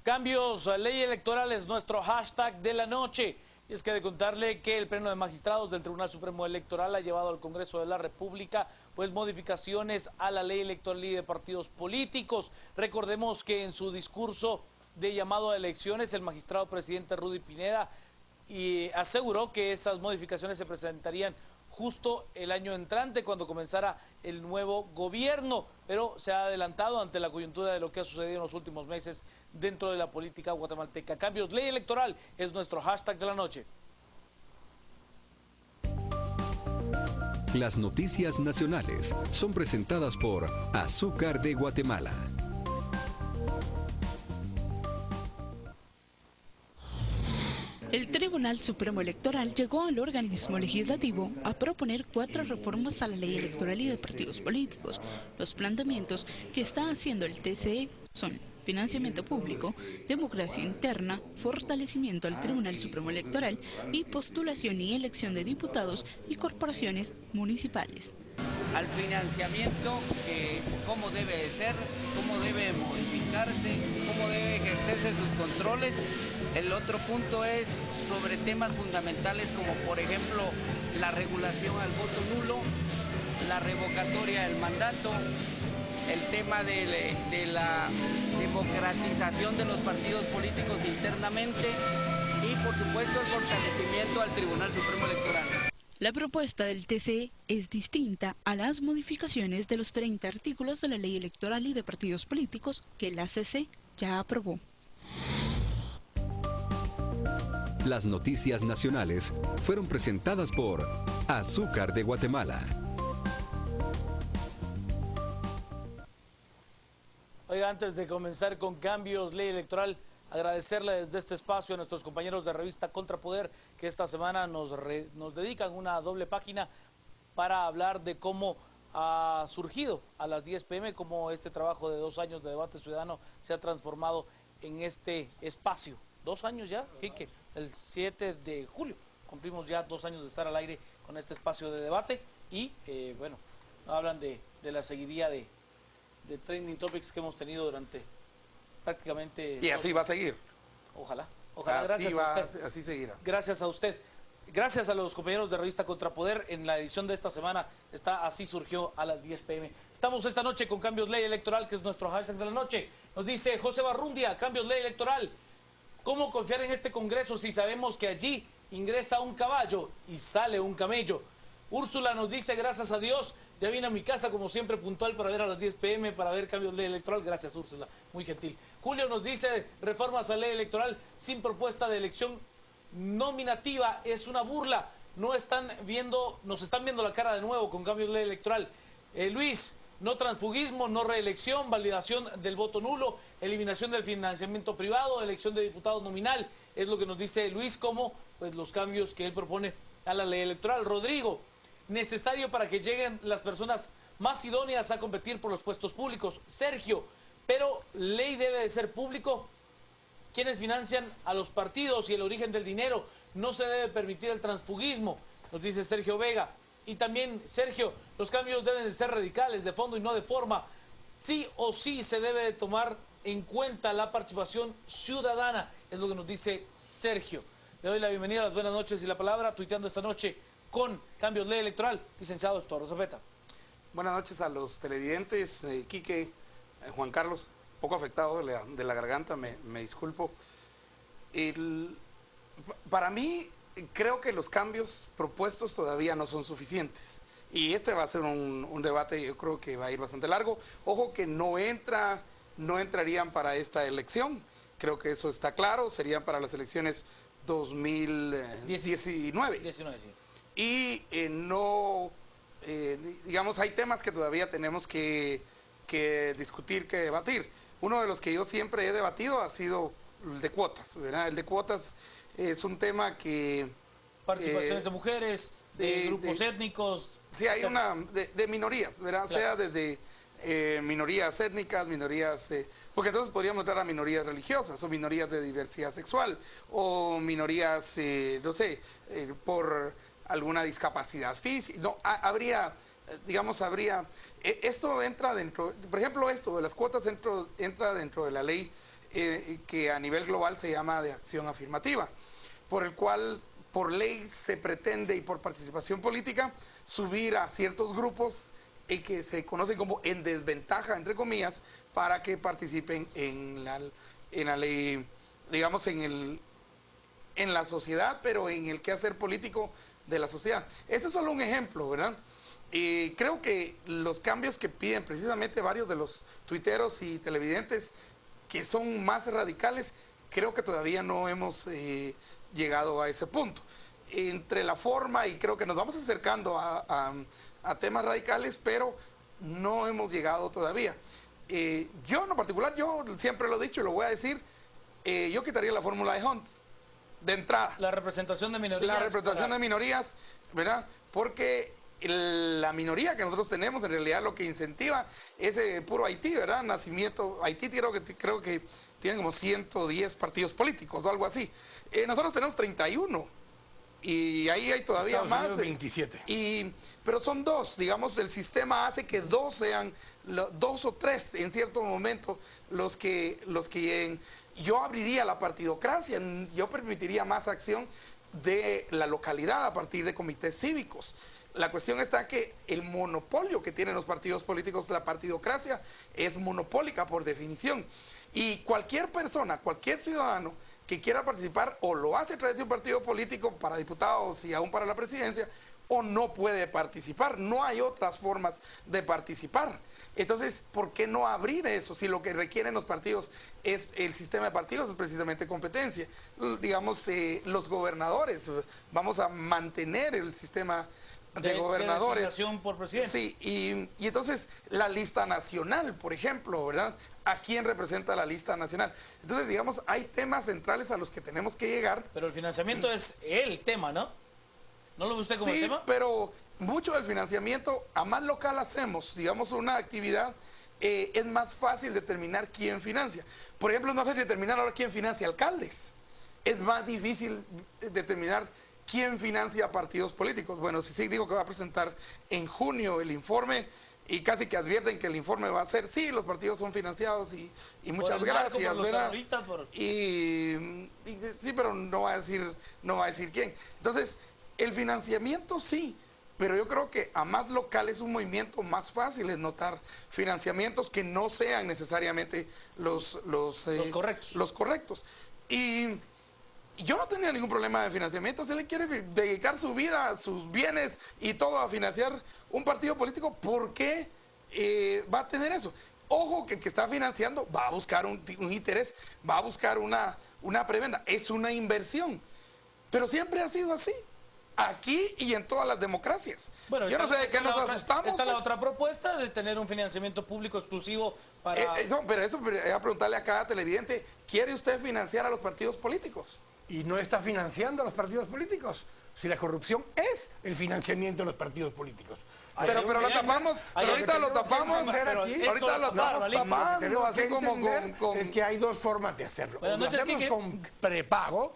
Cambios, ley electoral es nuestro hashtag de la noche. Y es que de contarle que el Pleno de Magistrados del Tribunal Supremo Electoral ha llevado al Congreso de la República pues modificaciones a la ley electoral y de partidos políticos. Recordemos que en su discurso de llamado a elecciones el magistrado presidente Rudy Pineda aseguró que esas modificaciones se presentarían justo el año entrante cuando comenzara el nuevo gobierno, pero se ha adelantado ante la coyuntura de lo que ha sucedido en los últimos meses dentro de la política guatemalteca. Cambios, ley electoral es nuestro hashtag de la noche. Las noticias nacionales son presentadas por Azúcar de Guatemala. El Tribunal Supremo Electoral llegó al organismo legislativo a proponer 4 reformas a la ley electoral y de partidos políticos. Los planteamientos que está haciendo el TCE son financiamiento público, democracia interna, fortalecimiento al Tribunal Supremo Electoral y postulación y elección de diputados y corporaciones municipales. Al financiamiento, cómo debe de ser, cómo debe modificarse, cómo debe ejercerse sus controles. El otro punto es sobre temas fundamentales como por ejemplo la regulación al voto nulo, la revocatoria del mandato, el tema de la democratización de los partidos políticos internamente y por supuesto el fortalecimiento al Tribunal Supremo Electoral. La propuesta del TCE es distinta a las modificaciones de los 30 artículos de la ley electoral y de partidos políticos que la CC ya aprobó. Las noticias nacionales fueron presentadas por Azúcar de Guatemala. Oiga, antes de comenzar con cambios, ley electoral, agradecerle desde este espacio a nuestros compañeros de revista Contrapoder que esta semana nos dedican una doble página para hablar de cómo ha surgido a las 10 p.m., cómo este trabajo de 2 años de debate ciudadano se ha transformado en este espacio. 2 años ya, Quique, el 7 de julio cumplimos ya 2 años de estar al aire con este espacio de debate y bueno, hablan de la seguidilla de trending topics que hemos tenido durante prácticamente... Y así va a seguir. Ojalá, gracias a usted. Así seguirá. Gracias a usted. Gracias a los compañeros de revista Contrapoder, en la edición de esta semana está Así surgió a las 10 p.m. Estamos esta noche con cambios ley electoral, que es nuestro hashtag de la noche. Nos dice José Barrundia, cambios ley electoral. ¿Cómo confiar en este Congreso si sabemos que allí ingresa un caballo y sale un camello? Úrsula nos dice, gracias a Dios, ya vine a mi casa como siempre puntual para ver a las 10 p.m. para ver cambios de ley electoral. Gracias, Úrsula, muy gentil. Julio nos dice, reformas a ley electoral sin propuesta de elección nominativa es una burla. Nos están viendo la cara de nuevo con cambios de ley electoral. Luis, no transfugismo, no reelección, validación del voto nulo, eliminación del financiamiento privado, elección de diputados nominal, es lo que nos dice Luis como pues los cambios que él propone a la ley electoral. Rodrigo, necesario para que lleguen las personas más idóneas a competir por los puestos públicos. Sergio, pero ley debe de ser público. Quienes financian a los partidos y el origen del dinero, no se debe permitir el transfugismo, nos dice Sergio Vega. Y también, Sergio, los cambios deben de ser radicales, de fondo y no de forma. Sí o sí se debe de tomar en cuenta la participación ciudadana, es lo que nos dice Sergio. Le doy la bienvenida, las buenas noches y la palabra, tuiteando esta noche con cambios ley electoral, licenciado Estorro Zapeta. Buenas noches a los televidentes, Quique, Juan Carlos, poco afectado de la garganta, me disculpo. Para mí, creo que los cambios propuestos todavía no son suficientes. Y este va a ser un debate, yo creo que va a ir bastante largo. Ojo que no entrarían para esta elección, creo que eso está claro, serían para las elecciones 2019. 19, sí. Y digamos, hay temas que todavía tenemos que discutir, que debatir. Uno de los que yo siempre he debatido ha sido el de cuotas, ¿verdad? El de cuotas es un tema que... Participaciones de mujeres, de grupos étnicos... Sí, hay de minorías, ¿verdad? Claro. Sea desde minorías étnicas, minorías... porque entonces podríamos entrar a minorías religiosas, o minorías de diversidad sexual, o minorías, no sé, por alguna discapacidad física. No, habría... esto entra dentro, por ejemplo, esto de las cuotas entra dentro de la ley que a nivel global se llama de acción afirmativa, por el cual por ley se pretende y por participación política subir a ciertos grupos que se conocen como en desventaja, entre comillas, para que participen en la ley, digamos, en la sociedad, pero en el quehacer político de la sociedad. Este es solo un ejemplo, ¿verdad? Creo que los cambios que piden precisamente varios de los tuiteros y televidentes que son más radicales, creo que todavía no hemos llegado a ese punto. Entre la forma, y creo que nos vamos acercando a temas radicales, pero no hemos llegado todavía. Yo en lo particular, yo siempre lo he dicho y lo voy a decir, yo quitaría la fórmula de Hunt, de entrada. La representación de minorías. La representación de minorías, ¿verdad? Porque la minoría que nosotros tenemos en realidad lo que incentiva es puro Haití, ¿verdad? Nacimiento, Haití creo que tienen como 110 partidos políticos o algo así. Nosotros tenemos 31. Y ahí hay todavía Estados más. Unidos, 27. Pero son dos, digamos, el sistema hace que dos sean, dos o tres en cierto momento los que lleguen. Yo abriría la partidocracia, yo permitiría más acción de la localidad a partir de comités cívicos. La cuestión está que el monopolio que tienen los partidos políticos, la partidocracia, es monopólica por definición. Y cualquier persona, cualquier ciudadano que quiera participar o lo hace a través de un partido político para diputados y aún para la presidencia, o no puede participar. No hay otras formas de participar. Entonces, ¿por qué no abrir eso? Si lo que requieren los partidos es el sistema de partidos, es precisamente competencia. Digamos, los gobernadores, vamos a mantener el sistema de gobernadores. Designación por presidente. Sí, y entonces la lista nacional, por ejemplo, ¿verdad? ¿A quién representa la lista nacional? Entonces, digamos, hay temas centrales a los que tenemos que llegar. Pero el financiamiento es el tema, ¿no? ¿No lo ve usted como el Sí, tema? pero mucho del financiamiento, a más local hacemos, digamos, una actividad, es más fácil determinar quién financia. Por ejemplo, no es fácil determinar ahora quién financia alcaldes. Es más difícil determinar quién financia partidos políticos. Bueno, sí digo que va a presentar en junio el informe y casi que advierten que el informe va a ser, sí, los partidos son financiados y muchas Por el narco, gracias, por los ¿verdad? terroristas, por... Sí, pero no va a decir quién. Entonces, el financiamiento sí, pero yo creo que a más local es un movimiento más fácil es notar financiamientos que no sean necesariamente los correctos. Y yo no tenía ningún problema de financiamiento. Si él quiere dedicar su vida, sus bienes y todo a financiar un partido político, ¿por qué va a tener eso? Ojo que el que está financiando va a buscar un interés, va a buscar una prebenda. Es una inversión. Pero siempre ha sido así. Aquí y en todas las democracias. Bueno, yo no sé de qué nos asustamos. Está la pues. otra propuesta de tener un financiamiento público exclusivo para... No, pero eso voy a preguntarle a cada televidente, ¿quiere usted financiar a los partidos políticos? Y no está financiando a los partidos políticos. Si la corrupción es el financiamiento de los partidos políticos. Pero lo tapamos, pero ahorita lo tapamos, ahorita lo estamos tapando, así como es que hay dos formas de hacerlo. Bueno, O lo hacemos con prepago,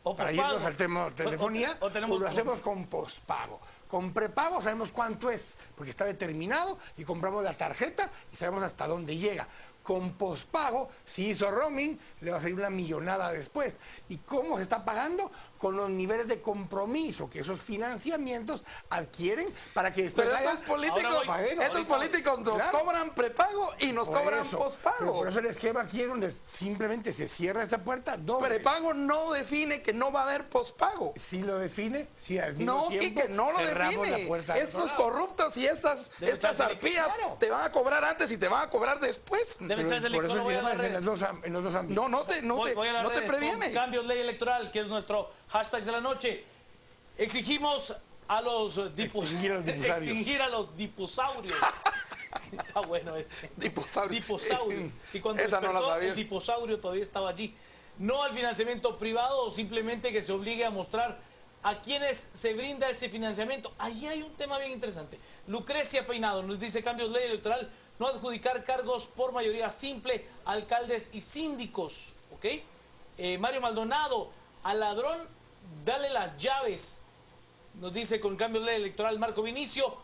o para irnos al tema de telefonía, o lo hacemos con pospago. Con prepago sabemos cuánto es, porque está determinado y compramos la tarjeta y sabemos hasta dónde llega. Con pospago, si hizo roaming, le va a salir una millonada después. ¿Y cómo se está pagando? Con los niveles de compromiso que esos financiamientos adquieren para que después pero haya... estos políticos nos cobran prepago y nos cobran pospago. Por eso el esquema aquí es donde simplemente se cierra esa puerta doble. Prepago no define que no va a haber pospago. Sí lo define, sí al mismo tiempo y que no lo define. Estos corruptos y estas arpías te van a cobrar antes y te van a cobrar después. Debe echarse el por eso voy a las en los dos ámbitos. No te previene. Cambios Ley Electoral, que es nuestro hashtag de la noche. Exigimos a los extinguir a los diposaurios. Está bueno ese. Diposaurio. Y cuando esa no la sabía. el diposaurio todavía estaba allí. No al financiamiento privado, o simplemente que se obligue a mostrar a quienes se brinda ese financiamiento. Allí hay un tema bien interesante. Lucrecia Peinado nos dice: cambios Ley Electoral, no adjudicar cargos por mayoría simple a alcaldes y síndicos. ¿Ok? Mario Maldonado: al ladrón dale las llaves. Nos dice con cambios Ley Electoral Marco Vinicio: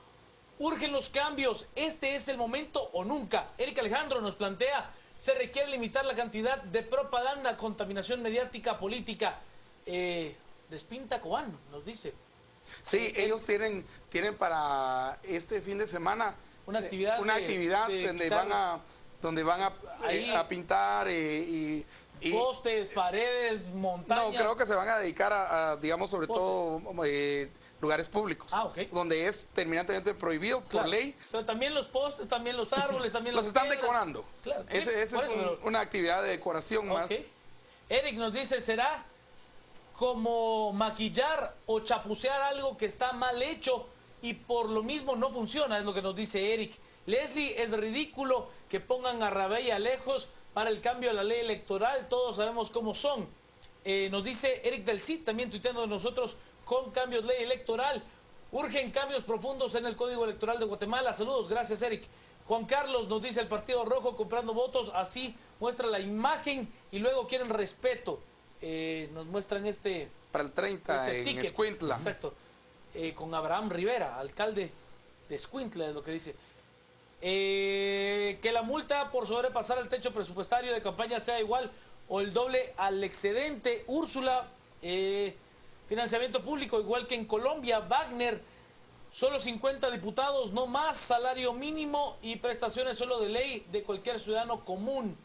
urgen los cambios, este es el momento o nunca. Erika Alejandro nos plantea: se requiere limitar la cantidad de propaganda, contaminación mediática, política. Despinta Cobán nos dice. Sí, ellos tienen para este fin de semana una actividad, donde van a pintar y postes, paredes, montañas. No, creo que se van a dedicar a digamos, sobre todo lugares públicos, donde es terminantemente prohibido por ley. Pero también los postes, también los árboles, también los están decorando. Claro. Ese es una actividad de decoración más. Eric nos dice, ¿será como maquillar o chapucear algo que está mal hecho y por lo mismo no funciona? Es lo que nos dice Eric. Leslie, es ridículo que pongan a Rabella lejos para el cambio de la ley electoral, todos sabemos cómo son. Nos dice Eric del Cid, también tuiteando de nosotros, con cambios ley electoral. Urgen cambios profundos en el Código Electoral de Guatemala. Saludos, gracias Eric. Juan Carlos nos dice, el Partido Rojo comprando votos, así muestra la imagen y luego quieren respeto. Nos muestran para el 30 en Escuintla. Exacto. Con Abraham Rivera, alcalde de Escuintla, es lo que dice. Que la multa por sobrepasar el techo presupuestario de campaña sea igual o el doble al excedente. Úrsula, financiamiento público igual que en Colombia. Wagner, solo 50 diputados, no más, salario mínimo y prestaciones solo de ley de cualquier ciudadano común.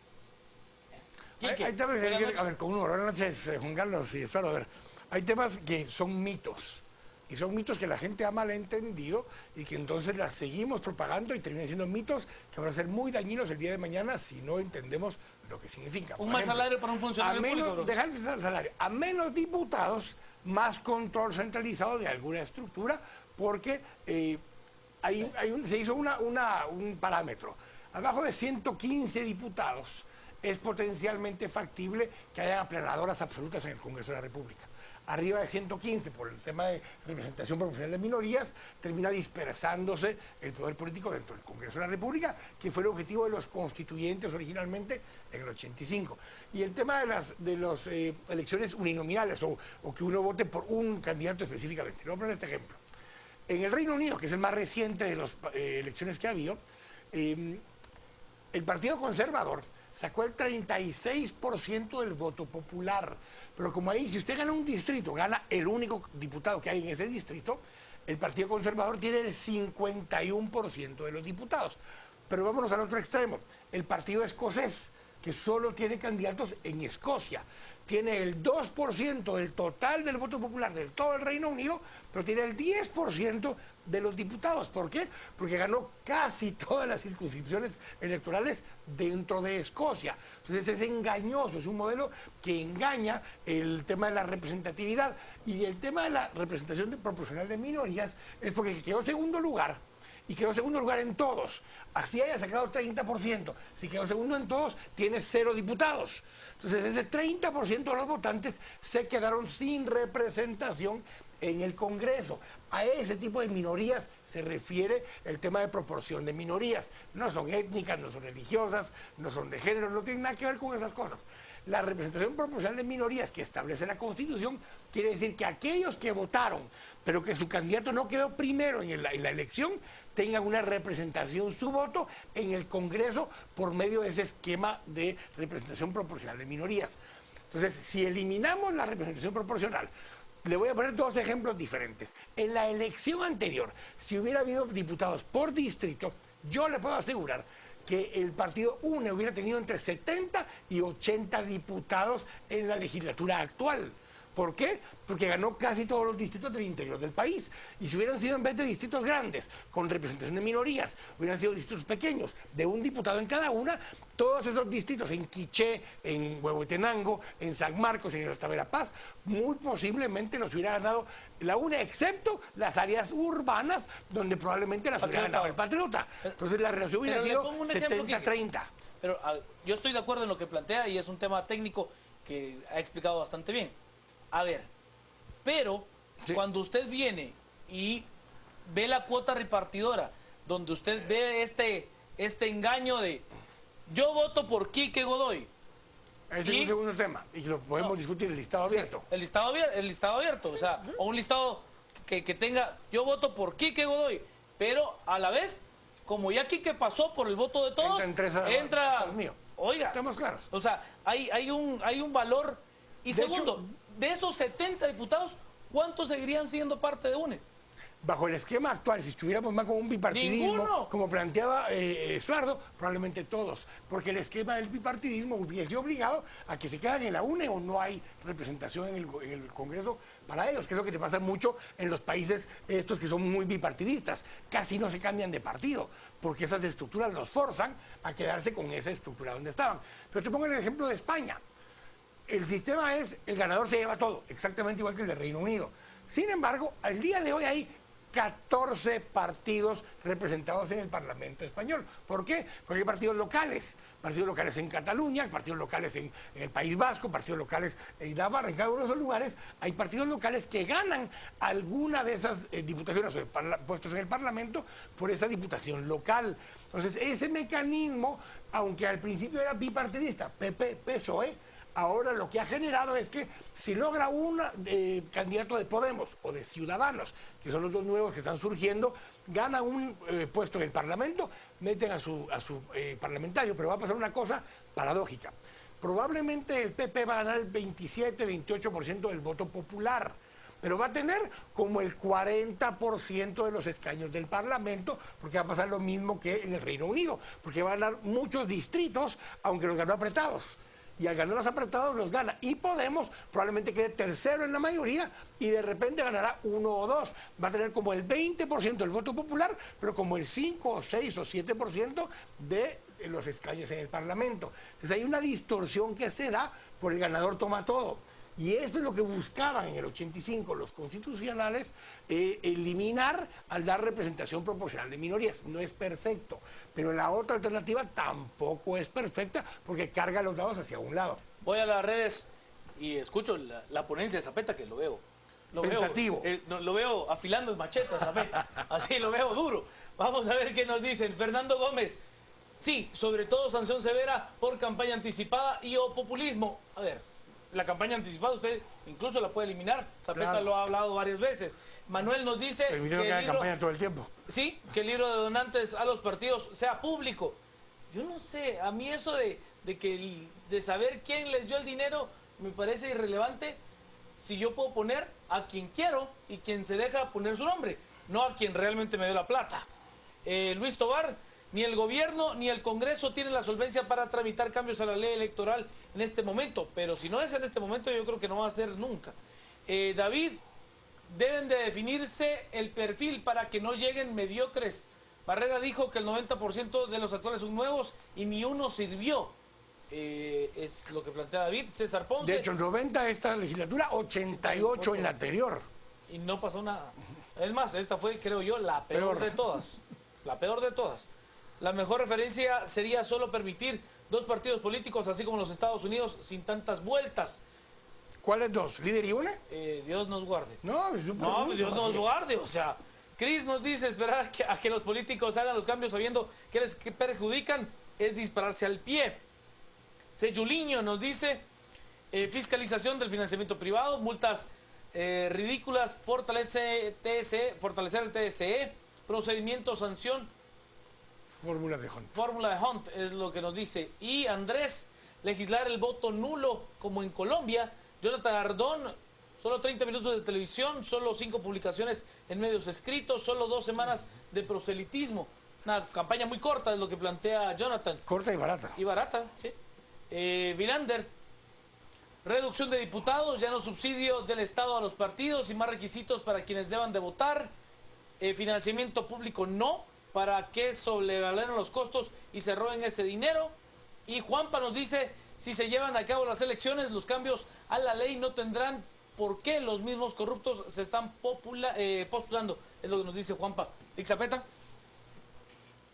Hay temas que hay que, a ver, con uno, buenas noches, Juan Carlos y Estado, a ver, hay temas que son mitos, y son mitos que la gente ha malentendido y que entonces las seguimos propagando y terminan siendo mitos que van a ser muy dañinos el día de mañana si no entendemos lo que significa. Un más salario para un funcionario público. Dejar de estar salario, a menos diputados, más control centralizado de alguna estructura, porque se hizo un parámetro. Abajo de 115 diputados, es potencialmente factible que haya aplanadoras absolutas en el Congreso de la República. Arriba de 115, por el tema de representación proporcional de minorías, termina dispersándose el poder político dentro del Congreso de la República, que fue el objetivo de los constituyentes originalmente en el 85. Y el tema de las elecciones uninominales, o que uno vote por un candidato específicamente. Le voy a poner este ejemplo. En el Reino Unido, que es el más reciente de las elecciones que ha habido, el Partido Conservador sacó el 36% del voto popular, pero como ahí, si usted gana un distrito, gana el único diputado que hay en ese distrito, el Partido Conservador tiene el 51% de los diputados. Pero vámonos al otro extremo, el Partido Escocés, que solo tiene candidatos en Escocia, tiene el 2% del total del voto popular de todo el Reino Unido, pero tiene el 10% de los diputados. ¿Por qué? Porque ganó casi todas las circunscripciones electorales dentro de Escocia. Entonces es engañoso, es un modelo que engaña el tema de la representatividad. Y el tema de la representación proporcional de minorías es porque quedó segundo lugar, y quedó segundo lugar en todos. Así haya sacado 30%, si quedó segundo en todos, tiene 0 diputados. Entonces ese 30% de los votantes se quedaron sin representación en el Congreso. A ese tipo de minorías se refiere el tema de proporción de minorías. No son étnicas, no son religiosas, no son de género, no tienen nada que ver con esas cosas. La representación proporcional de minorías que establece la Constitución quiere decir que aquellos que votaron, pero que su candidato no quedó primero en la elección, tengan una representación, su voto, en el Congreso por medio de ese esquema de representación proporcional de minorías. Entonces, si eliminamos la representación proporcional, le voy a poner 2 ejemplos diferentes. En la elección anterior, si hubiera habido diputados por distrito, yo le puedo asegurar que el partido UNE hubiera tenido entre 70 y 80 diputados en la legislatura actual. ¿Por qué? Porque ganó casi todos los distritos del interior del país. Y si hubieran sido en vez de distritos grandes, con representación de minorías, hubieran sido distritos pequeños, de un diputado en cada una, todos esos distritos en Quiché, en Huehuetenango, en San Marcos, en el Estado de La Paz, muy posiblemente los hubiera ganado la UNE, excepto las áreas urbanas, donde probablemente las hubiera ganado el Patriota. Entonces la relación hubiera sido 70-30. Pero yo estoy de acuerdo en lo que plantea y es un tema técnico que ha explicado bastante bien. A ver, pero sí, cuando usted viene y ve la cuota repartidora, donde usted ve este engaño de yo voto por Quique Godoy. Ese es un segundo tema, y lo podemos discutir, el listado abierto. Sí, el listado abierto, o sea, o un listado que tenga yo voto por Quique Godoy, pero a la vez, como ya Quique pasó por el voto de todos, entra Oiga, estamos claros. O sea, hay un valor. Y De segundo, hecho, de esos 70 diputados, ¿cuántos seguirían siendo parte de UNE? Bajo el esquema actual, si estuviéramos más con un bipartidismo, ¡Ninguno! como planteaba Estuardo, probablemente todos, porque el esquema del bipartidismo hubiese obligado a que se quedan en la UNE o no hay representación en el Congreso para ellos, que es lo que te pasa mucho en los países estos que son muy bipartidistas, casi no se cambian de partido, porque esas estructuras los forzan a quedarse con esa estructura donde estaban. Pero te pongo el ejemplo de España. El sistema es, el ganador se lleva todo, exactamente igual que el de Reino Unido. Sin embargo, al día de hoy hay 14 partidos representados en el Parlamento español. ¿Por qué? Porque hay partidos locales en Cataluña, partidos locales en el País Vasco, partidos locales en Navarra, en cada uno de esos lugares hay partidos locales que ganan alguna de esas diputaciones o puestos en el Parlamento por esa diputación local. Entonces, ese mecanismo, aunque al principio era bipartidista, PP, PSOE, ahora lo que ha generado es que si logra un candidato de Podemos o de Ciudadanos, que son los dos nuevos que están surgiendo, gana un puesto en el Parlamento, meten a su parlamentario, pero va a pasar una cosa paradójica. Probablemente el PP va a ganar el 27-28% del voto popular, pero va a tener como el 40% de los escaños del Parlamento, porque va a pasar lo mismo que en el Reino Unido, porque va a ganar muchos distritos, aunque los ganó apretados. Y al ganar los apretados los gana. Y Podemos probablemente quede tercero en la mayoría y de repente ganará 1 o 2. Va a tener como el 20% del voto popular, pero como el 5 o 6 o 7% de los escaños en el Parlamento. Entonces hay una distorsión que se da por el ganador toma todo. Y esto es lo que buscaban en el 85 los constitucionales, eliminar al dar representación proporcional de minorías. No es perfecto, pero la otra alternativa tampoco es perfecta porque carga los dados hacia un lado. Voy a las redes y escucho la ponencia de Zapeta, que lo veo. Pensativo. Lo veo afilando el machete a Zapeta, así lo veo duro. Vamos a ver qué nos dicen. Fernando Gómez, sí, sobre todo sanción severa por campaña anticipada y o populismo. A ver, la campaña anticipada usted incluso la puede eliminar. Zapeta lo ha hablado varias veces. Manuel nos dice que el campaña todo el tiempo. Sí, que el libro de donantes a los partidos sea público. Yo no sé, a mí eso de saber quién les dio el dinero me parece irrelevante si yo puedo poner a quien quiero y quien se deja poner su nombre, no a quien realmente me dio la plata. Luis Tobar, ni el gobierno ni el Congreso tienen la solvencia para tramitar cambios a la ley electoral en este momento, pero si no es en este momento yo creo que no va a ser nunca. David, deben de definirse el perfil para que no lleguen mediocres. Barrera dijo que el 90% de los actuales son nuevos y ni uno sirvió. Es lo que plantea David. César Ponce. De hecho, 90 esta legislatura, 88 en la anterior. Y no pasó nada. Es más, esta fue, creo yo, la peor de todas. La peor de todas. La mejor referencia sería solo permitir 2 partidos políticos, así como en los Estados Unidos, sin tantas vueltas. ¿Cuáles 2? ¿Líder y UNE? Dios nos guarde. No, Dios nos guarde, o sea... Cris nos dice, esperar a que los políticos hagan los cambios sabiendo que les perjudican es dispararse al pie. Seyuliño nos dice, fiscalización del financiamiento privado, multas ridículas, fortalecer el TSE, procedimiento, sanción. Fórmula de Hunt. Fórmula de Hunt es lo que nos dice. Y Andrés, legislar el voto nulo como en Colombia. Jonathan Ardón, solo 30 minutos de televisión, solo 5 publicaciones en medios escritos, solo 2 semanas de proselitismo. Una campaña muy corta es lo que plantea Jonathan. Corta y barata. Y barata, sí. Vilander, reducción de diputados, ya no subsidio del Estado a los partidos y más requisitos para quienes deban de votar. Financiamiento público no, para que sobrevaloren los costos y se roben ese dinero. Y Juanpa nos dice, si se llevan a cabo las elecciones, los cambios a la ley no tendrán por qué los mismos corruptos se están postulando. Es lo que nos dice Juanpa. ¿Ixapeta?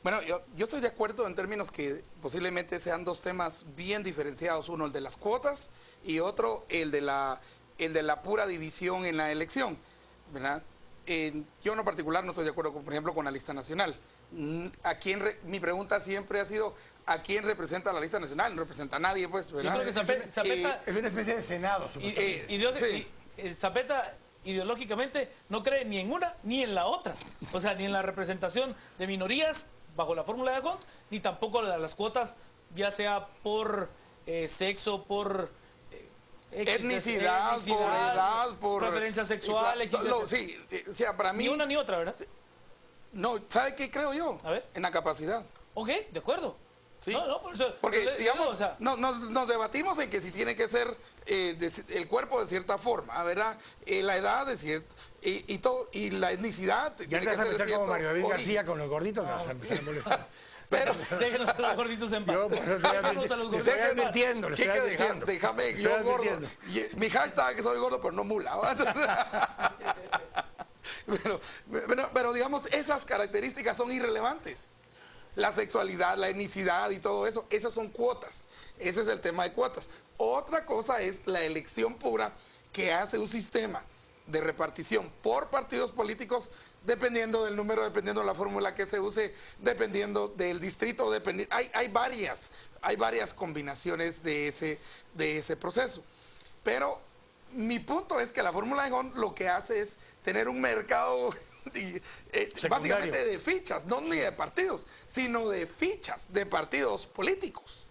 Bueno, yo estoy de acuerdo en términos que posiblemente sean 2 temas bien diferenciados, uno el de las cuotas y otro el de la pura división en la elección, ¿verdad? Yo en lo particular no estoy de acuerdo, por ejemplo, con la lista nacional. Mi pregunta siempre ha sido, ¿a quién representa la lista nacional? No representa a nadie, pues, ¿verdad? Yo creo que Zapeta es una especie de Senado, supuestamente. Zapeta ideológicamente no cree ni en una ni en la otra. O sea, ni en la representación de minorías bajo la fórmula de Hunt, ni tampoco las cuotas ya sea por sexo, por etnicidad, por edad, por preferencia sexual, sí, o sea, para mí ni una ni otra, ¿verdad? No, ¿sabe qué creo yo? A ver. En la capacidad. Ok, de acuerdo. Sí. No, por eso, porque, digamos, digo, o sea, nos debatimos en que si tiene que ser el cuerpo de cierta forma, ¿verdad? La edad de cierta, y la etnicidad. Ya te vas a meter como Mario David García con los gorditos, que vas a empezar a molestar. Pero déjenos a los gorditos en paz. Yo por eso estoy advirtiendo, déjame, yo gordo. Mi hashtag es soy gordo, pero no mula. Pero digamos, esas características son irrelevantes. La sexualidad, la etnicidad y todo eso, esas son cuotas. Ese es el tema de cuotas. Otra cosa es la elección pura que hace un sistema de repartición por partidos políticos, dependiendo del número, dependiendo de la fórmula que se use, dependiendo del distrito, hay varias combinaciones de ese proceso. Pero mi punto es que la fórmula de Hon lo que hace es tener un mercado básicamente de fichas, no ni de partidos, sino de fichas de partidos políticos,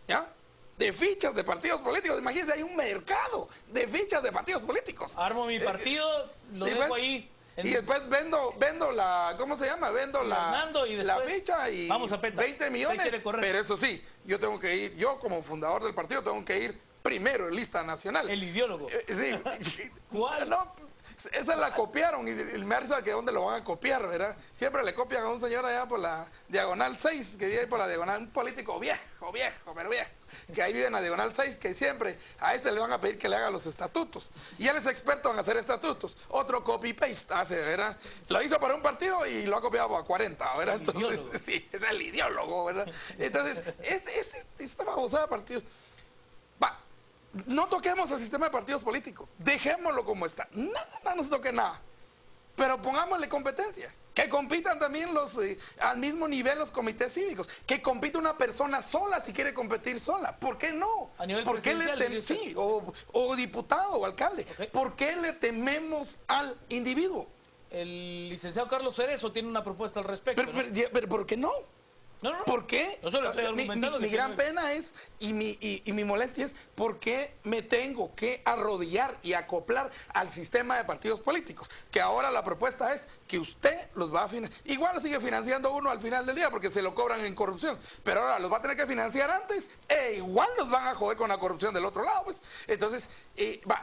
¿ya? De fichas de partidos políticos. Imagínense, hay un mercado de fichas de partidos políticos. Armo mi partido, lo dejo ahí. Y después vendo la, ¿cómo se llama? Vendo la ficha y vamos a PETA. 20 millones. Pero eso sí, yo tengo que ir, yo como fundador del partido tengo que ir primero en lista nacional. El ideólogo. Sí. ¿Cuál? No, esa la copiaron y me da risa que dónde lo van a copiar, ¿verdad? Siempre le copian a un señor allá por la diagonal 6, que vive ahí por la diagonal, un político viejo, pero viejo, que ahí vive en la diagonal 6, que siempre a este le van a pedir que le haga los estatutos. Y él es experto en hacer estatutos. Otro copy-paste hace, ¿verdad? Lo hizo para un partido y lo ha copiado a 40, ¿verdad? Entonces, sí, es el ideólogo, ¿verdad? Entonces, esta babosada de partidos. No toquemos el sistema de partidos políticos, dejémoslo como está, nada nos toque nada, pero pongámosle competencia, que compitan también al mismo nivel los comités cívicos, que compita una persona sola si quiere competir sola, ¿por qué no? A nivel ¿Por qué sí, o diputado o alcalde? Okay. ¿Por qué le tememos al individuo? El licenciado Carlos Cerezo tiene una propuesta al respecto. Pero ¿por qué no? No. ¿Por qué? No solo estoy argumentando. Mi gran pena es, y mi molestia es, ¿por qué me tengo que arrodillar y acoplar al sistema de partidos políticos? Que ahora la propuesta es que usted los va a financiar. Igual sigue financiando uno al final del día porque se lo cobran en corrupción, pero ahora los va a tener que financiar antes e igual los van a joder con la corrupción del otro lado, pues. Entonces,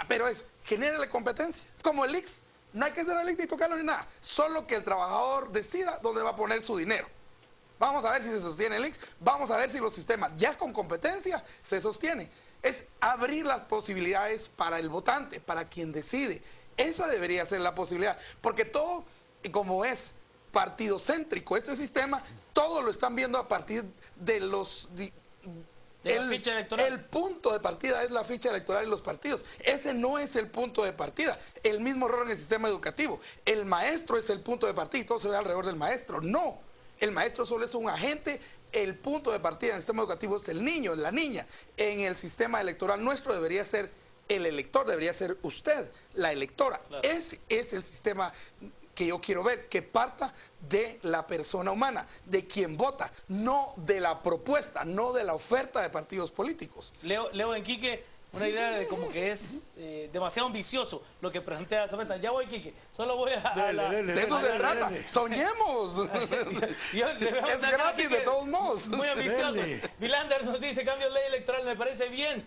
pero genérale competencia. Es como el IX. No hay que ser el IX ni tocarlo ni nada. Solo que el trabajador decida dónde va a poner su dinero. Vamos a ver si se sostiene el IX, vamos a ver si los sistemas ya con competencia se sostienen. Es abrir las posibilidades para el votante, para quien decide. Esa debería ser la posibilidad, porque todo, como es partidocéntrico este sistema, todo lo están viendo a partir de la ficha electoral. El punto de partida es la ficha electoral y los partidos. Ese no es el punto de partida. El mismo error en el sistema educativo. El maestro es el punto de partida y todo se ve alrededor del maestro. No. El maestro solo es un agente, el punto de partida en el sistema educativo es el niño, la niña. En el sistema electoral nuestro debería ser el elector, debería ser usted, la electora. Claro. Ese es el sistema que yo quiero ver, que parta de la persona humana, de quien vota, no de la propuesta, no de la oferta de partidos políticos. Leo en Quique una idea de como que es demasiado ambicioso lo que plantea Zapata. Ya voy, Quique, solo voy de eso se trata, soñemos. Es gratis de todos modos. Muy ambicioso. Vilander nos dice, cambios de ley electoral, me parece bien.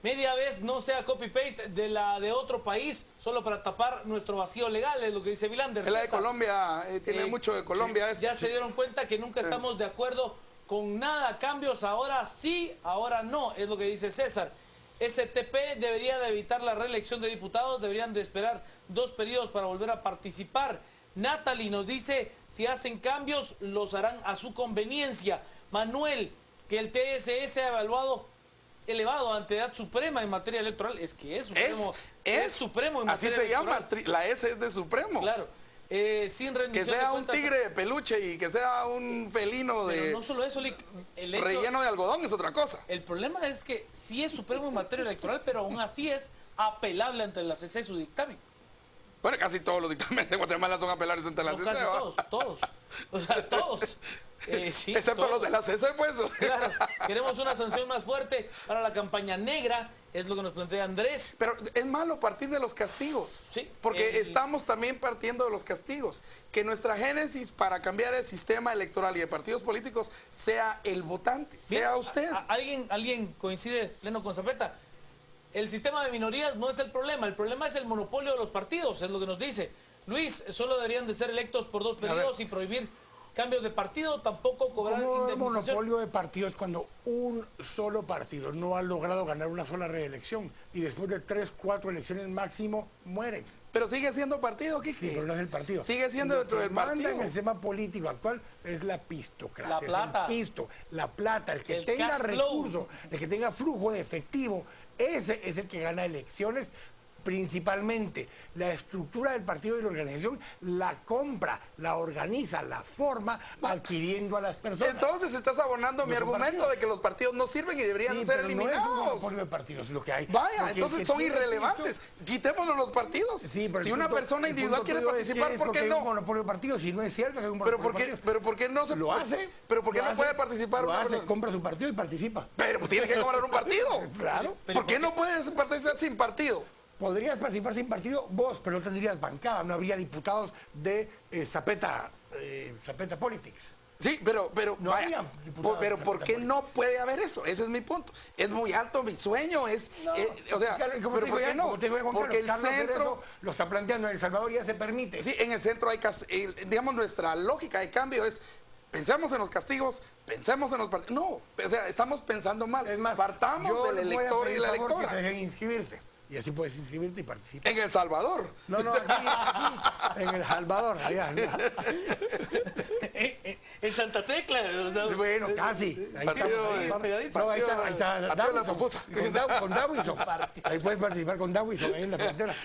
Media vez no sea copy-paste de otro país, solo para tapar nuestro vacío legal, es lo que dice Vilander. La de Colombia, tiene mucho de Colombia. Ya se dieron cuenta que nunca estamos de acuerdo con nada, cambios ahora sí, ahora no, es lo que dice César. STP debería de evitar la reelección de diputados, deberían de esperar 2 periodos para volver a participar. Natalie nos dice, si hacen cambios, los harán a su conveniencia. Manuel, que el TSS ha elevado ante edad suprema en materia electoral, es que es supremo, es supremo en materia electoral. Así se llama, la S es de supremo. Claro. Sin rendición que sea un tigre de peluche y que sea un felino pero no solo eso, relleno de algodón es otra cosa. El problema es que sí es supremo en materia electoral, pero aún así es apelable ante la CC su dictamen. Bueno, casi todos los dictámenes de Guatemala son apelables ante la No, CC. casi ¿va? todos. O sea, todos. Sí, Excepto todos. los de la CC, pues. Claro, queremos una sanción más fuerte para la campaña negra, es lo que nos plantea Andrés. Pero es malo partir de los castigos. Sí, Porque estamos también partiendo de los castigos. Que nuestra génesis para cambiar el sistema electoral y de partidos políticos sea el votante, Bien, sea usted. ¿Alguien coincide pleno con Zapeta? El sistema de minorías no es el problema es el monopolio de los partidos, es lo que nos dice. Luis, solo deberían de ser electos por 2 periodos y prohibir cambios de partido, tampoco cobrar ¿Cómo el indemnización. monopolio de partidos cuando un solo partido no ha logrado ganar una sola reelección y después de 3, 4 elecciones máximo mueren? Pero sigue siendo partido, Kike. Sí, pero no es el partido. Sigue siendo dentro del manda partido. en el sistema político actual es la pistocracia. La plata. Es el pisto, la plata, el que El tenga cash flow. recursos, el que tenga flujo de efectivo, ese es el que gana elecciones. Principalmente la estructura del partido y la organización la compra, la organiza, la forma, adquiriendo a las personas. Entonces estás abonando No mi son argumento partidos. de que los partidos no sirven y deberían Sí, ser pero no es un eliminados. monopolio de partidos lo que hay. Vaya, Porque el entonces que son tiene irrelevantes. Quitémonos los partidos. Sí, pero Si el una punto- persona el individual punto quiere tuyo es participar, que es ¿por porque qué hay no? un monopolio de partidos, si no es cierto que hay un Pero monopolio de partidos. ¿por qué no se Lo hace. Pero ¿por qué lo no hace, puede participar lo una hace, persona? compra su partido y participa. Pero tiene que comprar un partido. Claro. ¿Por qué no puedes participar sin partido? Podrías participar sin partido vos, pero no tendrías bancada, no habría diputados de Zapeta Politics. Sí, pero No vaya, había diputados pero de ¿por qué Zapeta no puede haber eso? Ese es mi punto. Es muy alto mi sueño, o sea, como pero te ¿por digo qué ya, no? como te digo ya, Juan Porque el Carlos centro, Cerezo lo está planteando en El Salvador y ya se permite. sí, en el centro hay, digamos, nuestra lógica de cambio es, pensemos en los castigos, pensemos en los partidos. No, o sea, estamos pensando mal. Es más, Partamos yo del les voy a elector y pedir la favor que te electora. dejen inscribirte. Y así puedes inscribirte y participar. En El Salvador. No, aquí, en El Salvador, allá. En Santa Tecla. O sea, Bueno, casi. Ahí Partido estamos, pegadito. No, ahí está Partido de la Dawison. pupusa. Con Dawison. Ahí puedes participar con Dawison, ahí en la frontera.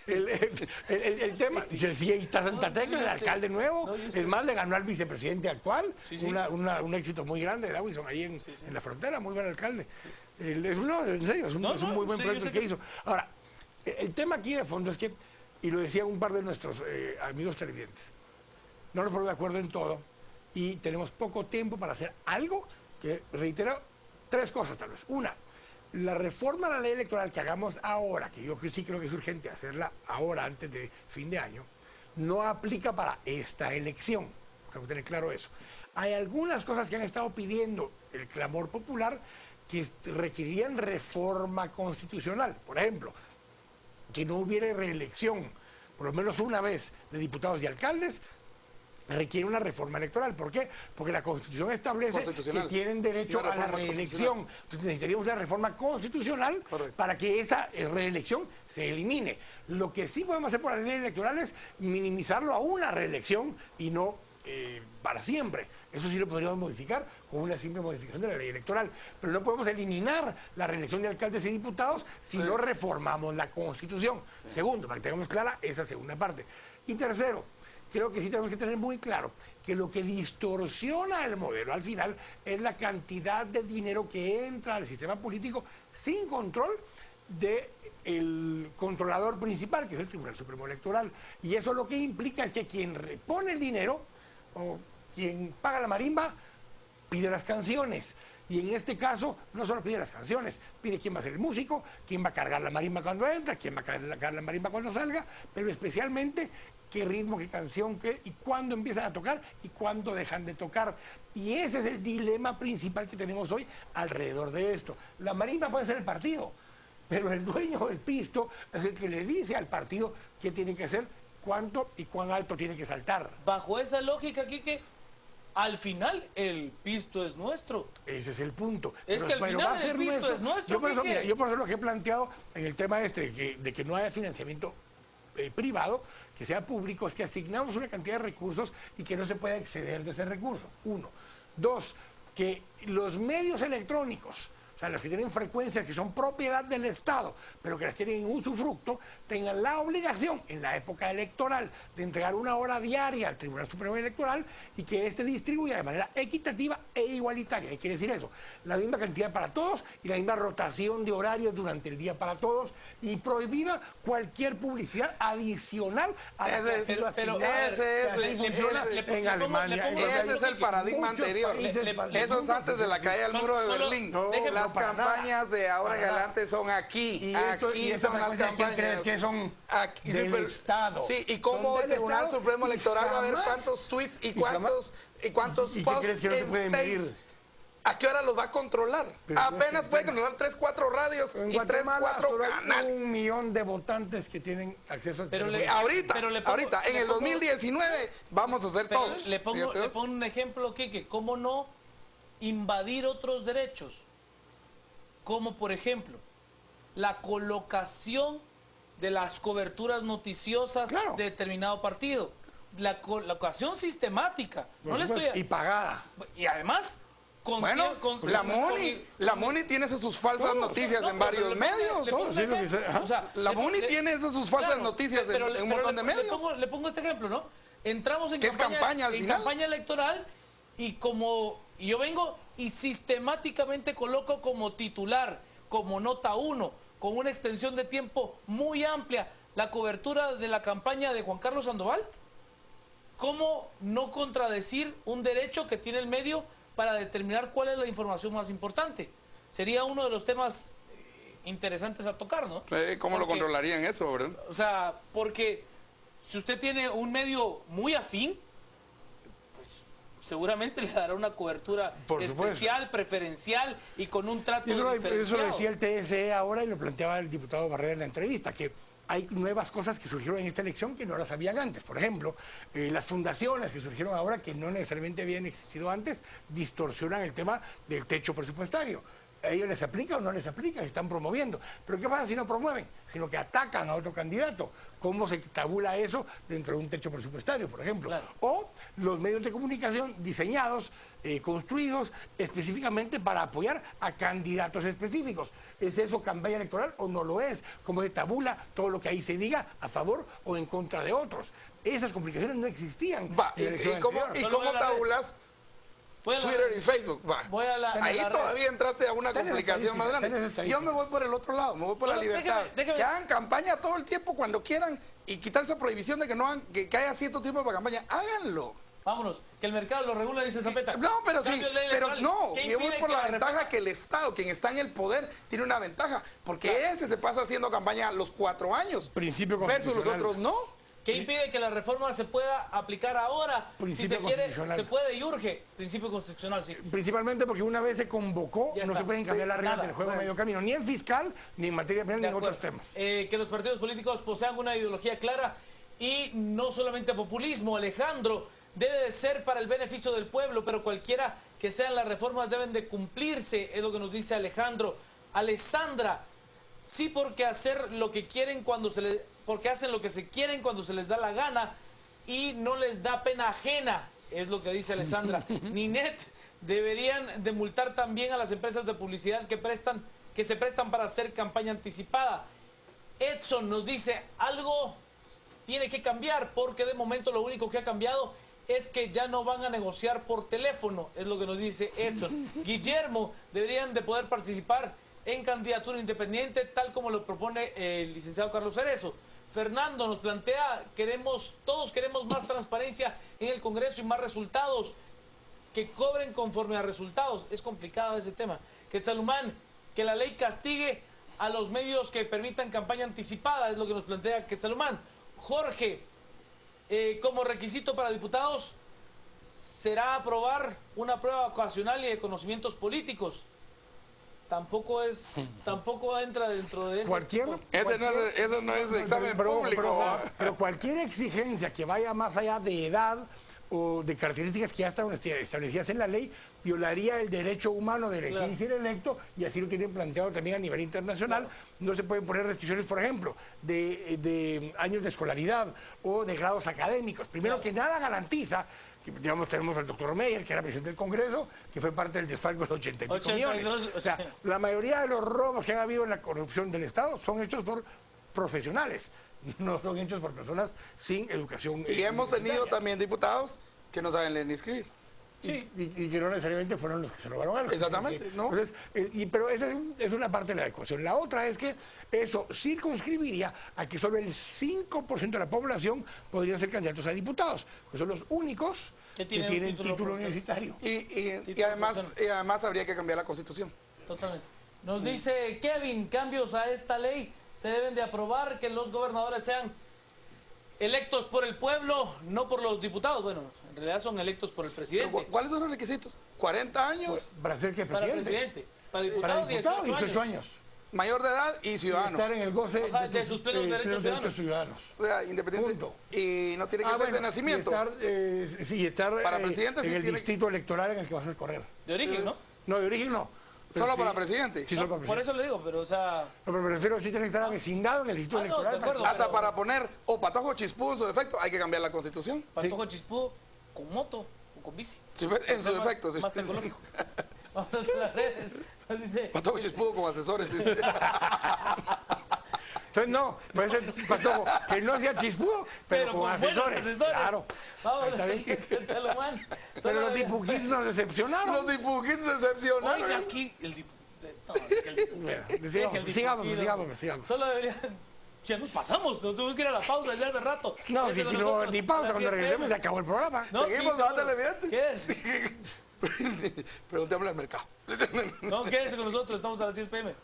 El tema, dice, sí, ahí está Santa Tecla, el alcalde nuevo. Es más, le ganó al vicepresidente actual. Sí, sí. Un éxito muy grande de Dawison ahí en la frontera, muy buen alcalde. No, en serio, es un muy buen sí, proyecto yo el sé que hizo. Ahora, el tema aquí de fondo es que, y lo decía un par de nuestros amigos televidentes, no nos ponemos de acuerdo en todo y tenemos poco tiempo para hacer algo que, reitero, 3 cosas tal vez. Una, la reforma a la ley electoral que hagamos ahora, que yo sí creo que es urgente hacerla ahora, antes de fin de año, no aplica para esta elección. Tengo que tener claro eso. Hay algunas cosas que han estado pidiendo el clamor popular que requerirían reforma constitucional. Por ejemplo, que no hubiera reelección, por lo menos una vez, de diputados y alcaldes, requiere una reforma electoral. ¿Por qué? Porque la Constitución establece que tienen derecho a la reelección. Entonces necesitaríamos una reforma constitucional para que esa reelección se elimine. Lo que sí podemos hacer por la ley electoral es minimizarlo a una reelección y no para siempre. Eso sí lo podríamos modificar con una simple modificación de la ley electoral. Pero no podemos eliminar la reelección de alcaldes y diputados si no reformamos la Constitución. Segundo, para que tengamos clara esa segunda parte. Y tercero, creo que sí tenemos que tener muy claro que lo que distorsiona el modelo al final es la cantidad de dinero que entra al sistema político sin control del controlador principal, que es el Tribunal Supremo Electoral. Y eso lo que implica es que quien repone el dinero o quien paga la marimba pide las canciones. Y en este caso, no solo pide las canciones, pide quién va a ser el músico, quién va a cargar la marimba cuando entra, quién va a cargar la marimba cuando salga, pero especialmente qué ritmo, qué canción, y cuándo empiezan a tocar y cuándo dejan de tocar. Y ese es el dilema principal que tenemos hoy alrededor de esto. La marimba puede ser el partido, pero el dueño del pisto es el que le dice al partido qué tiene que hacer, cuánto y cuán alto tiene que saltar. Bajo esa lógica, Quique, al final el pisto es nuestro. Ese es el punto. Es que al final el pisto es nuestro. Yo por eso lo que he planteado en el tema de que no haya financiamiento privado, que sea público, es que asignamos una cantidad de recursos y que no se pueda exceder de ese recurso. 1. 2, que los medios electrónicos, o sea, los que tienen frecuencias que son propiedad del Estado, pero que las tienen en usufructo, tengan la obligación en la época electoral de entregar 1 hora diaria al Tribunal Supremo Electoral y que éste distribuya de manera equitativa e igualitaria. ¿Qué quiere decir eso? La misma cantidad para todos y la misma rotación de horarios durante el día para todos, y prohibida cualquier publicidad adicional a la que ha sido asignada. En Alemania. Ese es el paradigma anterior. Eso es antes de la caída del muro de Berlín. Las campañas de ahora en adelante son aquí. Aquí son las campañas. ¿Crees que son del Estado? Sí, y cómo el Tribunal Supremo Electoral va a ver cuántos tweets y cuántos posts. ¿Y qué crees que no se puede medir? ¿A qué hora los va a controlar? Apenas puede controlar 3, 4 radios y 3, 4 canales. 1 millón de votantes que tienen acceso a ahorita, en el 2019 vamos a hacer todos. Le pongo un ejemplo, Quique, ¿cómo no invadir otros derechos? Como por ejemplo, la colocación de las coberturas noticiosas de determinado partido. La colocación sistemática. Y pagada. Y además... la MUNI tiene sus falsas noticias en varios medios. La MUNI tiene sus falsas noticias en un montón de medios. Le pongo este ejemplo, ¿no? Entramos en campaña electoral y yo vengo y sistemáticamente coloco como titular, como nota 1, con una extensión de tiempo muy amplia, la cobertura de la campaña de Juan Carlos Sandoval. ¿Cómo no contradecir un derecho que tiene el medio para determinar cuál es la información más importante? Sería uno de los temas interesantes a tocar, ¿no? ¿Cómo lo controlarían eso, verdad? O sea, porque si usted tiene un medio muy afín, pues seguramente le dará una cobertura especial, preferencial y con un trato diferenciado. Eso lo decía el TSE ahora y lo planteaba el diputado Barrera en la entrevista, que hay nuevas cosas que surgieron en esta elección que no las habían antes. Por ejemplo, las fundaciones que surgieron ahora, que no necesariamente habían existido antes, distorsionan el tema del techo presupuestario. ¿A ellos les aplica o no les aplica? Se están promoviendo. Pero ¿qué pasa si no promueven? Sino que atacan a otro candidato. ¿Cómo se tabula eso dentro de un techo presupuestario, por ejemplo? Claro. O los medios de comunicación diseñados, construidos específicamente para apoyar a candidatos específicos. ¿Es eso campaña electoral o no lo es? ¿Cómo se tabula todo lo que ahí se diga a favor o en contra de otros? Esas complicaciones no existían. ¿Y cómo tabulas Twitter y Facebook? Ahí todavía entraste a una complicación más grande. Yo me voy por el otro lado, me voy por la libertad. Que hagan campaña todo el tiempo cuando quieran y quitar esa prohibición de que no hagan, que haya cierto tiempo para campaña. Háganlo. Vámonos, que el mercado lo regula, dice Zapeta. No, pero yo voy por la ventaja que el Estado, quien está en el poder, tiene una ventaja, porque ese se pasa haciendo campaña los 4 años, versus los otros no. ¿Qué impide que la reforma se pueda aplicar ahora? Si se quiere, se puede y urge. Principio constitucional, sí. Principalmente porque una vez se convocó, no se pueden cambiar las reglas del juego a medio camino, ni en fiscal, ni en materia penal, ni en otros temas. Que los partidos políticos posean una ideología clara y no solamente populismo, Alejandro, debe de ser para el beneficio del pueblo, pero cualquiera que sean las reformas deben de cumplirse, es lo que nos dice Alejandro. Alessandra, sí, porque hacer lo que quieren porque hacen lo que se quieren cuando se les da la gana y no les da pena ajena, es lo que dice Alessandra. Ninet, deberían de multar también a las empresas de publicidad que se prestan para hacer campaña anticipada. Edson nos dice, algo tiene que cambiar, porque de momento lo único que ha cambiado es que ya no van a negociar por teléfono, es lo que nos dice Edson. Guillermo, deberían de poder participar en candidatura independiente, tal como lo propone el licenciado Carlos Cerezo. Fernando nos plantea, todos queremos más transparencia en el Congreso y más resultados, que cobren conforme a resultados. Es complicado ese tema. Quetzalumán, que la ley castigue a los medios que permitan campaña anticipada, es lo que nos plantea Quetzalumán. Jorge, como requisito para diputados, será aprobar una prueba ocasional y de conocimientos políticos. Tampoco entra dentro de eso. Eso no es examen público. Pero cualquier exigencia que vaya más allá de edad o de características que ya están establecidas en la ley, violaría el derecho humano de elegir y ser electo, y así lo tienen planteado también a nivel internacional. No se pueden poner restricciones, por ejemplo, de años de escolaridad o de grados académicos. Primero que nada garantiza digamos, tenemos al doctor Meyer, que era presidente del Congreso, que fue parte del desfalco de 80 y pico 82, millones. O sea, la mayoría de los robos que han habido en la corrupción del Estado son hechos por profesionales, no son hechos por personas sin educación. Y hemos tenido también diputados que no saben leer ni escribir. Sí. Y que no necesariamente fueron los que se robaron algo. Exactamente, ¿no? Entonces, pero esa es una parte de la ecuación. La otra es que eso circunscribiría a que solo el 5% de la población podrían ser candidatos a diputados, que son los únicos que tienen título universitario. Y además habría que cambiar la Constitución. Totalmente. Nos dice Kevin, cambios a esta ley se deben de aprobar, que los gobernadores sean electos por el pueblo, no por los diputados. Bueno, en realidad son electos por el presidente. Pero, ¿cuáles son los requisitos? ¿40 años? Pues, ¿para ser que Para presidente? presidente. Para diputado, 18 años. Mayor de edad y ciudadano. Estar en el goce de sus plenos derechos ciudadanos. O sea, independiente. Punto. Y no tiene que ser bueno, de nacimiento. Y estar Para presidente en sí el tiene- distrito electoral en el que vas a correr. De origen, ¿no? No, de origen no. Pero Solo sí- para presidente. Sí, No, solo para por presidente. eso le digo, pero o sea... No, pero me refiero, sí tiene que estar avecindado en el distrito Ah, no, electoral. de acuerdo. Hasta pero- para poner o patajo chispú en su defecto, hay que cambiar la Constitución. Patojo Chispudo con moto o con bici. Sí, pues, en su Más- defecto. Más ecológico. Vamos a las redes. Nos dice... Patajo chispú con asesores. Dice. Entonces no, puede ser patojo que no sea chispudo, pero con buenos asesores. Claro. Vamos, Está bien. Salomán. Pero los dipujitos nos decepcionaron. Los dibujitos decepcionaron. Oiga, aquí el diputado... No, es que el diputado... Sigamos. Solo debería... Ya nos pasamos, nos tuvimos que ir a la pausa ya hace rato. No, Quédese si con no, nosotros ni pausa, a cuando las 10 regresemos PM. se acabó el programa. No, Seguimos, sí, ándale, mirate. ¿Qué es? Preguntémosle al mercado. No, quédese con nosotros, estamos a las 10 PM.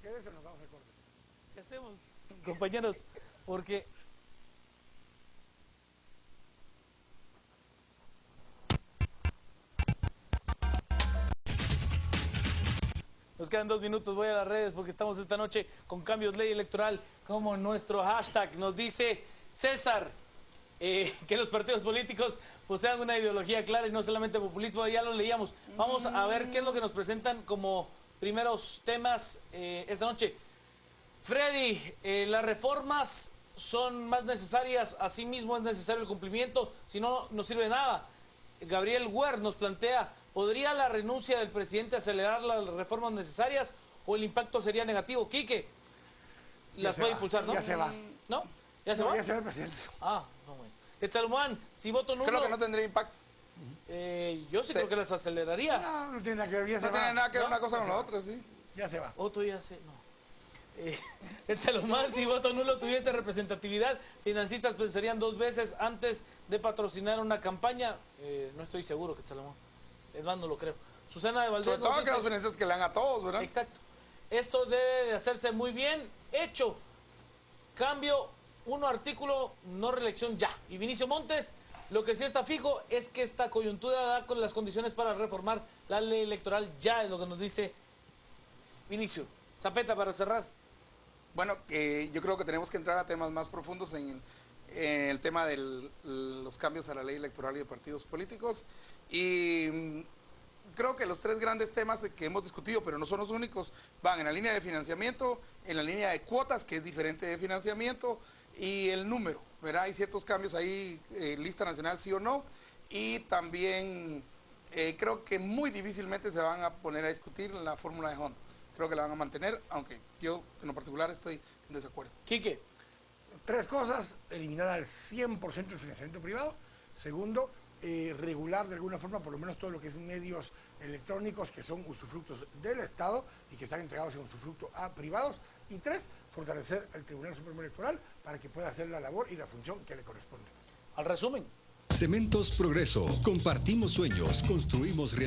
Quédese, nos vamos a cortar. ¿Qué hacemos, compañeros? Porque... Nos quedan 2 minutos, voy a las redes porque estamos esta noche con Cambios Ley Electoral como nuestro hashtag. Nos dice César que los partidos políticos posean una ideología clara y no solamente populismo, ya lo leíamos. Vamos a ver qué es lo que nos presentan como primeros temas esta noche. Freddy, las reformas son más necesarias, asimismo es necesario el cumplimiento, si no, no sirve de nada. Gabriel Huer nos plantea, ¿podría la renuncia del presidente acelerar las reformas necesarias o el impacto sería negativo? Quique, las puede impulsar, ¿no? Ya se va. ¿No? ¿Ya se No, va? ya se va el presidente. Ah, no, bueno. Quetzalhuán, si voto nulo, Creo que no tendría impacto. yo sí creo que las aceleraría. No, no tiene nada que ver, ya se No tiene va. nada que ver ¿No? una cosa con la otra, sí. Ya se va. Otro ya sé, no. Quetzalhuán, si voto nulo tuviese representatividad, financistas pensarían 2 veces antes de patrocinar una campaña. No estoy seguro, Quetzalhuán. Es más, no lo creo. Susana de Valdés Sobre todo nos que dice- los beneficios que le dan a todos, ¿verdad? Exacto. Esto debe de hacerse muy bien. Hecho. Cambio, 1 artículo, no reelección ya. Y Vinicio Montes, lo que sí está fijo es que esta coyuntura da con las condiciones para reformar la ley electoral ya, es lo que nos dice Vinicio. Zapeta, para cerrar. Bueno, yo creo que tenemos que entrar a temas más profundos en el tema de los cambios a la ley electoral y de partidos políticos. Y creo que los 3 grandes temas que hemos discutido, pero no son los únicos, van en la línea de financiamiento, en la línea de cuotas, que es diferente de financiamiento, y el número, ¿verdad? Hay ciertos cambios ahí, lista nacional sí o no, y también creo que muy difícilmente se van a poner a discutir la fórmula de Honda. Creo que la van a mantener, aunque yo en lo particular estoy en desacuerdo. Quique. 3 cosas: eliminar al 100% el financiamiento privado. Segundo, regular de alguna forma por lo menos todo lo que es medios electrónicos que son usufructos del Estado y que están entregados en usufructo a privados. Y 3, fortalecer al Tribunal Supremo Electoral para que pueda hacer la labor y la función que le corresponde. Al resumen. Cementos Progreso. Compartimos sueños, construimos realidad.